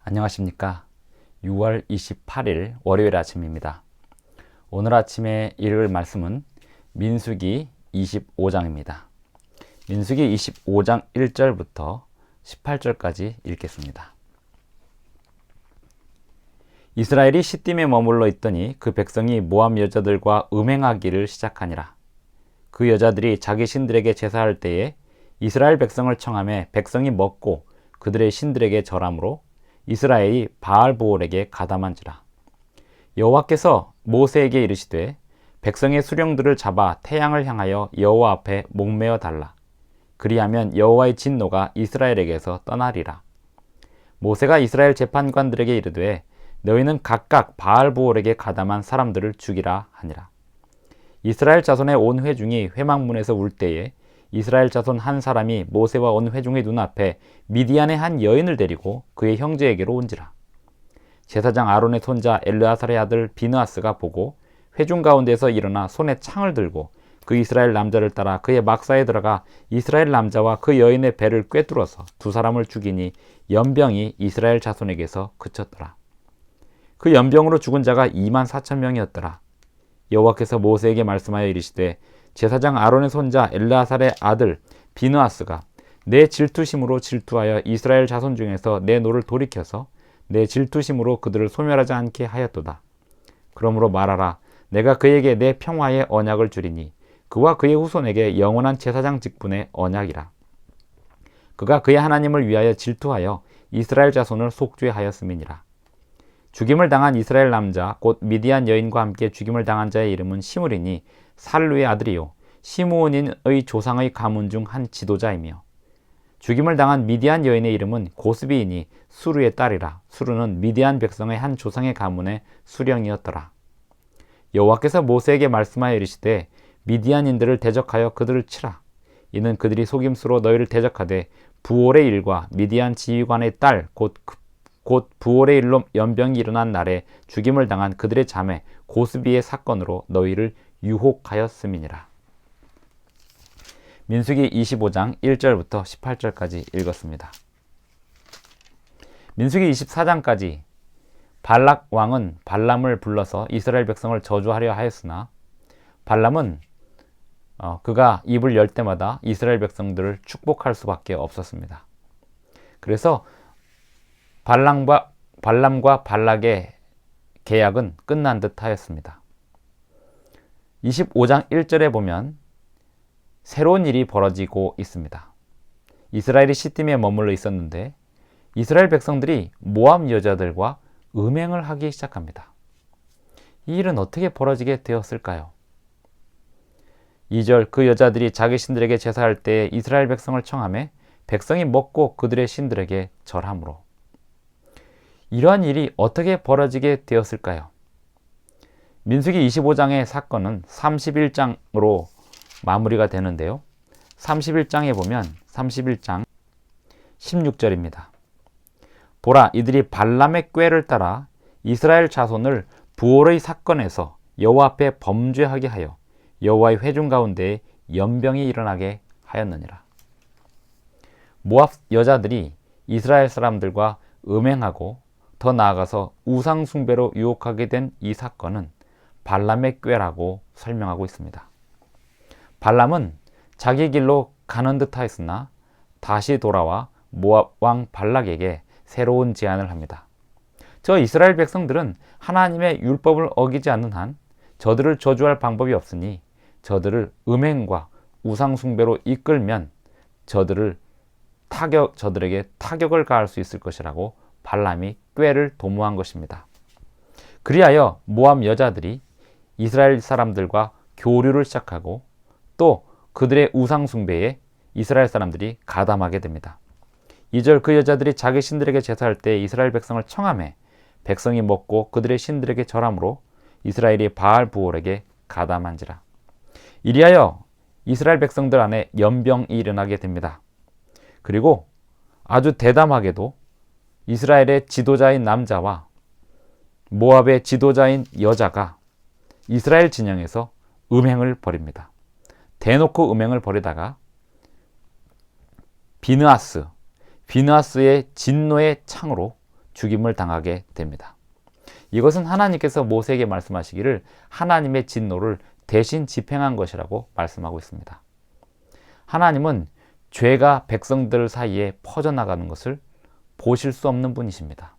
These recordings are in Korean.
안녕하십니까. 6월 28일 월요일 아침입니다. 오늘 아침에 읽을 말씀은 민수기 25장입니다. 민수기 25장 1절부터 18절까지 읽겠습니다. 이스라엘이 시딤에 머물러 있더니 그 백성이 모압 여자들과 음행하기를 시작하니라. 그 여자들이 자기 신들에게 제사할 때에 이스라엘 백성을 청하매 백성이 먹고 그들의 신들에게 절함으로 이스라엘이 바알보올에게 가담한지라. 여호와께서 모세에게 이르시되 백성의 수령들을 잡아 태양을 향하여 여호와 앞에 목매어 달라. 그리하면 여호와의 진노가 이스라엘에게서 떠나리라. 모세가 이스라엘 재판관들에게 이르되 너희는 각각 바알보올에게 가담한 사람들을 죽이라 하니라. 이스라엘 자손의 온 회중이 회막문에서 울 때에 이스라엘 자손 한 사람이 모세와 온 회중의 눈앞에 미디안의 한 여인을 데리고 그의 형제에게로 온지라. 제사장 아론의 손자 엘르아살의 아들 비느하스가 보고 회중 가운데서 일어나 손에 창을 들고 그 이스라엘 남자를 따라 그의 막사에 들어가 이스라엘 남자와 그 여인의 배를 꿰뚫어서 두 사람을 죽이니 연병이 이스라엘 자손에게서 그쳤더라. 그 연병으로 죽은 자가 24,000명이었더라. 여호와께서 모세에게 말씀하여 이르시되 제사장 아론의 손자 엘르아살의 아들 비느하스가 내 질투심으로 질투하여 이스라엘 자손 중에서 내 노를 돌이켜서 내 질투심으로 그들을 소멸하지 않게 하였도다. 그러므로 말하라. 내가 그에게 내 평화의 언약을 주리니 그와 그의 후손에게 영원한 제사장 직분의 언약이라. 그가 그의 하나님을 위하여 질투하여 이스라엘 자손을 속죄하였음이니라. 죽임을 당한 이스라엘 남자 곧 미디안 여인과 함께 죽임을 당한 자의 이름은 시므리니 살루의 아들이요 시므온인의 조상의 가문 중 한 지도자이며, 죽임을 당한 미디안 여인의 이름은 고스비이니 수르의 딸이라. 수르는 미디안 백성의 한 조상의 가문의 수령이었더라. 여호와께서 모세에게 말씀하여 이르시되 미디안인들을 대적하여 그들을 치라. 이는 그들이 속임수로 너희를 대적하되 부올의 일과 미디안 지휘관의 딸 곧 부올의 일로 연병이 일어난 날에 죽임을 당한 그들의 자매 고스비의 사건으로 너희를 유혹하였음이니라. 민수기 25장 1절부터 18절까지 읽었습니다. 민수기 24장까지 발락 왕은 발람을 불러서 이스라엘 백성을 저주하려 하였으나 발람은 그가 입을 열 때마다 이스라엘 백성들을 축복할 수밖에 없었습니다. 그래서 발람과 발락의 계약은 끝난 듯 하였습니다. 25장 1절에 보면 새로운 일이 벌어지고 있습니다. 이스라엘이 시딤에 머물러 있었는데 이스라엘 백성들이 모압 여자들과 음행을 하기 시작합니다. 이 일은 어떻게 벌어지게 되었을까요? 2절 그 여자들이 자기 신들에게 제사할 때 이스라엘 백성을 청하매 백성이 먹고 그들의 신들에게 절함으로. 이러한 일이 어떻게 벌어지게 되었을까요? 민수기 25장의 사건은 31장으로 마무리가 되는데요. 31장에 보면 31장 16절입니다. 보라, 이들이 발람의 꾀를 따라 이스라엘 자손을 부올의 사건에서 여호와 앞에 범죄하게 하여 여호와의 회중 가운데에 연병이 일어나게 하였느니라. 모압 여자들이 이스라엘 사람들과 음행하고 더 나아가서 우상 숭배로 유혹하게 된 이 사건은 발람의 꾀라고 설명하고 있습니다. 발람은 자기 길로 가는 듯 하였으나 다시 돌아와 모압 왕 발락에게 새로운 제안을 합니다. 저 이스라엘 백성들은 하나님의 율법을 어기지 않는 한 저들을 저주할 방법이 없으니 저들을 음행과 우상 숭배로 이끌면 저들에게 타격을 가할 수 있을 것이라고 발람이 꾀를 도모한 것입니다. 그리하여 모압 여자들이 이스라엘 사람들과 교류를 시작하고 또 그들의 우상 숭배에 이스라엘 사람들이 가담하게 됩니다. 2절 그 여자들이 자기 신들에게 제사할 때 이스라엘 백성을 청하매 백성이 먹고 그들의 신들에게 절함으로 이스라엘이 바알부올에게 가담한지라. 이리하여 이스라엘 백성들 안에 연병이 일어나게 됩니다. 그리고 아주 대담하게도 이스라엘의 지도자인 남자와 모압의 지도자인 여자가 이스라엘 진영에서 음행을 벌입니다. 대놓고 음행을 벌이다가 비느하스의 진노의 창으로 죽임을 당하게 됩니다. 이것은 하나님께서 모세에게 말씀하시기를 하나님의 진노를 대신 집행한 것이라고 말씀하고 있습니다. 하나님은 죄가 백성들 사이에 퍼져나가는 것을 보실 수 없는 분이십니다.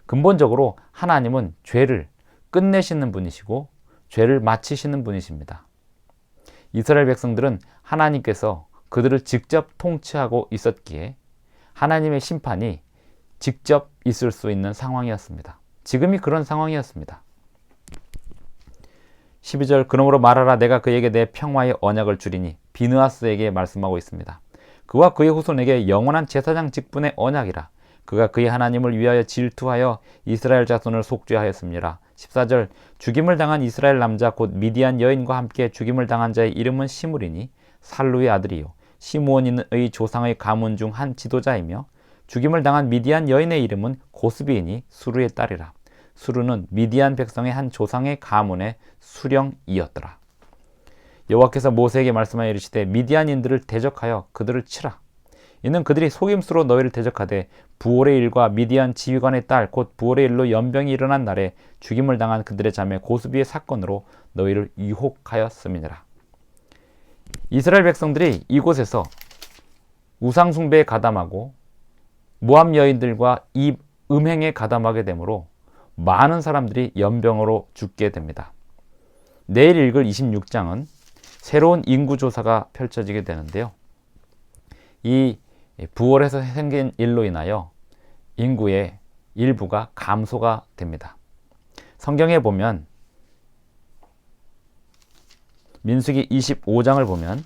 근본적으로 하나님은 죄를 끝내시는 분이시고 죄를 마치시는 분이십니다. 이스라엘 백성들은 하나님께서 그들을 직접 통치하고 있었기에 하나님의 심판이 직접 있을 수 있는 상황이었습니다. 지금이 그런 상황이었습니다. 12절 그러므로 말하라 내가 그에게 내 평화의 언약을 주리니 비느하스에게 말씀하고 있습니다. 그와 그의 후손에게 영원한 제사장 직분의 언약이라. 그가 그의 하나님을 위하여 질투하여 이스라엘 자손을 속죄하였습니다. 14절 죽임을 당한 이스라엘 남자 곧 미디안 여인과 함께 죽임을 당한 자의 이름은 시므리니 살루의 아들이요 시므온의 조상의 가문 중 한 지도자이며 죽임을 당한 미디안 여인의 이름은 고스비이니 수르의 딸이라. 수르는 미디안 백성의 한 조상의 가문의 수령이었더라. 여호와께서 모세에게 말씀하여 이르시되 미디안인들을 대적하여 그들을 치라. 이는 그들이 속임수로 너희를 대적하되 부올의 일과 미디안 지휘관의 딸 곧 부올의 일로 연병이 일어난 날에 죽임을 당한 그들의 자매 고스비의 사건으로 너희를 유혹하였음이니라. 이스라엘 백성들이 이곳에서 우상 숭배에 가담하고 모압 여인들과 이 음행에 가담하게 되므로 많은 사람들이 연병으로 죽게 됩니다. 내일 읽을 26장은 새로운 인구조사가 펼쳐지게 되는데요. 이 부월에서 생긴 일로 인하여 인구의 일부가 감소가 됩니다. 성경에 보면 민수기 25장을 보면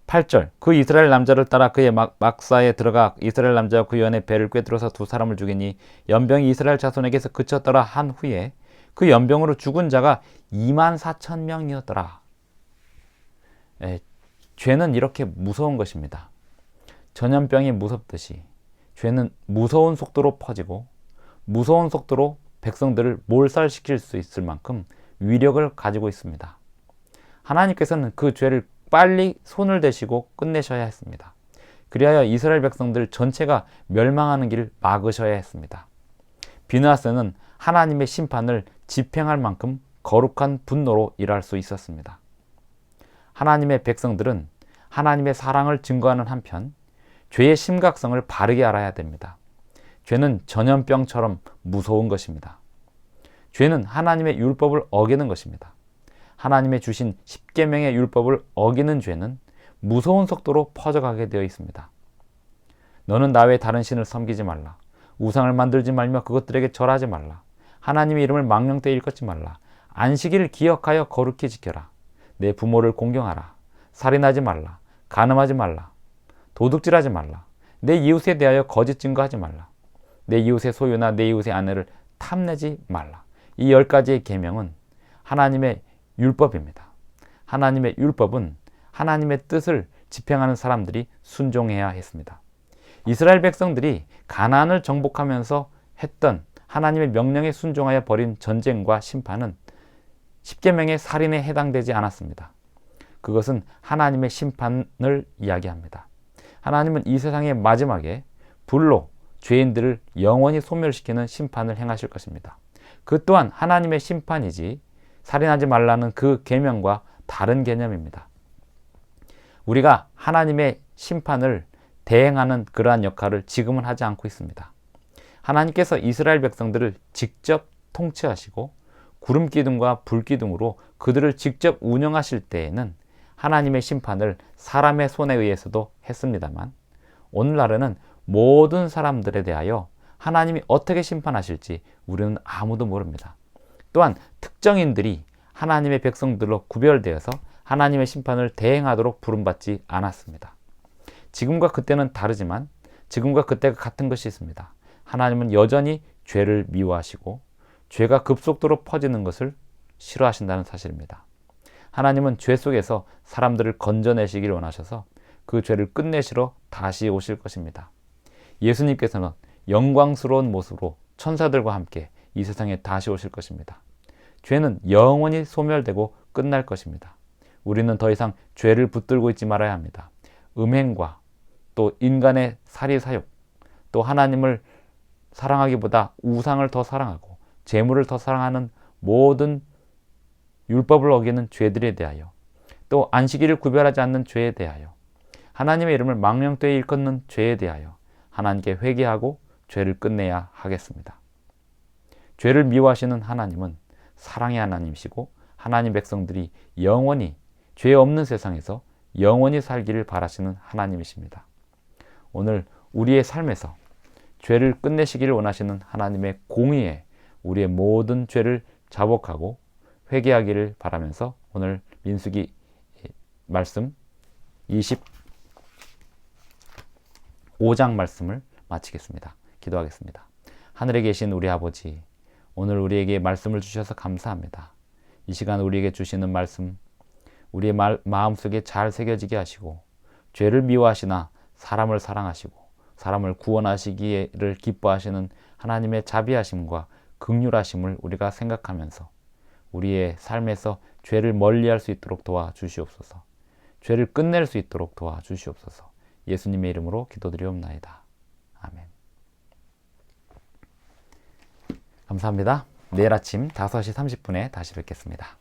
8절 그 이스라엘 남자를 따라 그의 막사에 들어가 이스라엘 남자와 그 연의 배를 꿰뚫어서 두 사람을 죽이니 연병이 이스라엘 자손에게서 그쳤더라 한 후에 그 연병으로 죽은 자가 24,000명이었더라. 죄는 이렇게 무서운 것입니다. 전염병이 무섭듯이 죄는 무서운 속도로 퍼지고 무서운 속도로 백성들을 몰살시킬 수 있을 만큼 위력을 가지고 있습니다. 하나님께서는 그 죄를 빨리 손을 대시고 끝내셔야 했습니다. 그리하여 이스라엘 백성들 전체가 멸망하는 길을 막으셔야 했습니다. 비느하스는 하나님의 심판을 집행할 만큼 거룩한 분노로 일할 수 있었습니다. 하나님의 백성들은 하나님의 사랑을 증거하는 한편 죄의 심각성을 바르게 알아야 됩니다. 죄는 전염병처럼 무서운 것입니다. 죄는 하나님의 율법을 어기는 것입니다. 하나님의 주신 십계명의 율법을 어기는 죄는 무서운 속도로 퍼져가게 되어 있습니다. 너는 나 외에 다른 신을 섬기지 말라. 우상을 만들지 말며 그것들에게 절하지 말라. 하나님의 이름을 망령되이 일컫지 말라. 안식일을 기억하여 거룩히 지켜라. 내 부모를 공경하라. 살인하지 말라. 간음하지 말라. 도둑질하지 말라. 내 이웃에 대하여 거짓 증거하지 말라. 내 이웃의 소유나 내 이웃의 아내를 탐내지 말라. 이 10가지의 계명은 하나님의 율법입니다. 하나님의 율법은 하나님의 뜻을 집행하는 사람들이 순종해야 했습니다. 이스라엘 백성들이 가나안을 정복하면서 했던 하나님의 명령에 순종하여 벌인 전쟁과 심판은 십계명의 살인에 해당되지 않았습니다. 그것은 하나님의 심판을 이야기합니다. 하나님은 이 세상의 마지막에 불로 죄인들을 영원히 소멸시키는 심판을 행하실 것입니다. 그 또한 하나님의 심판이지 살인하지 말라는 그 계명과 다른 개념입니다. 우리가 하나님의 심판을 대행하는 그러한 역할을 지금은 하지 않고 있습니다. 하나님께서 이스라엘 백성들을 직접 통치하시고 구름기둥과 불기둥으로 그들을 직접 운영하실 때에는 하나님의 심판을 사람의 손에 의해서도 했습니다만 오늘날에는 모든 사람들에 대하여 하나님이 어떻게 심판하실지 우리는 아무도 모릅니다. 또한 특정인들이 하나님의 백성들로 구별되어서 하나님의 심판을 대행하도록 부름받지 않았습니다. 지금과 그때는 다르지만 지금과 그때가 같은 것이 있습니다. 하나님은 여전히 죄를 미워하시고 죄가 급속도로 퍼지는 것을 싫어하신다는 사실입니다. 하나님은 죄 속에서 사람들을 건져내시길 원하셔서 그 죄를 끝내시러 다시 오실 것입니다. 예수님께서는 영광스러운 모습으로 천사들과 함께 이 세상에 다시 오실 것입니다. 죄는 영원히 소멸되고 끝날 것입니다. 우리는 더 이상 죄를 붙들고 있지 말아야 합니다. 음행과 또 인간의 사리사욕, 또 하나님을 사랑하기보다 우상을 더 사랑하고 재물을 더 사랑하는 모든 율법을 어기는 죄들에 대하여, 또 안식일을 구별하지 않는 죄에 대하여, 하나님의 이름을 망령되이 일컫는 죄에 대하여 하나님께 회개하고 죄를 끝내야 하겠습니다. 죄를 미워하시는 하나님은 사랑의 하나님이시고 하나님 백성들이 영원히 죄 없는 세상에서 영원히 살기를 바라시는 하나님이십니다. 오늘 우리의 삶에서 죄를 끝내시기를 원하시는 하나님의 공의에 우리의 모든 죄를 자복하고 회개하기를 바라면서 오늘 민수기 말씀 25장 말씀을 마치겠습니다. 기도하겠습니다. 하늘에 계신 우리 아버지, 오늘 우리에게 말씀을 주셔서 감사합니다. 이 시간 우리에게 주시는 말씀, 우리의 마음속에 잘 새겨지게 하시고 죄를 미워하시나 사람을 사랑하시고 사람을 구원하시기를 기뻐하시는 하나님의 자비하심과 긍휼하심을 우리가 생각하면서 우리의 삶에서 죄를 멀리할 수 있도록 도와주시옵소서. 죄를 끝낼 수 있도록 도와주시옵소서. 예수님의 이름으로 기도드리옵나이다. 아멘. 감사합니다. 내일 아침 5시 30분에 다시 뵙겠습니다.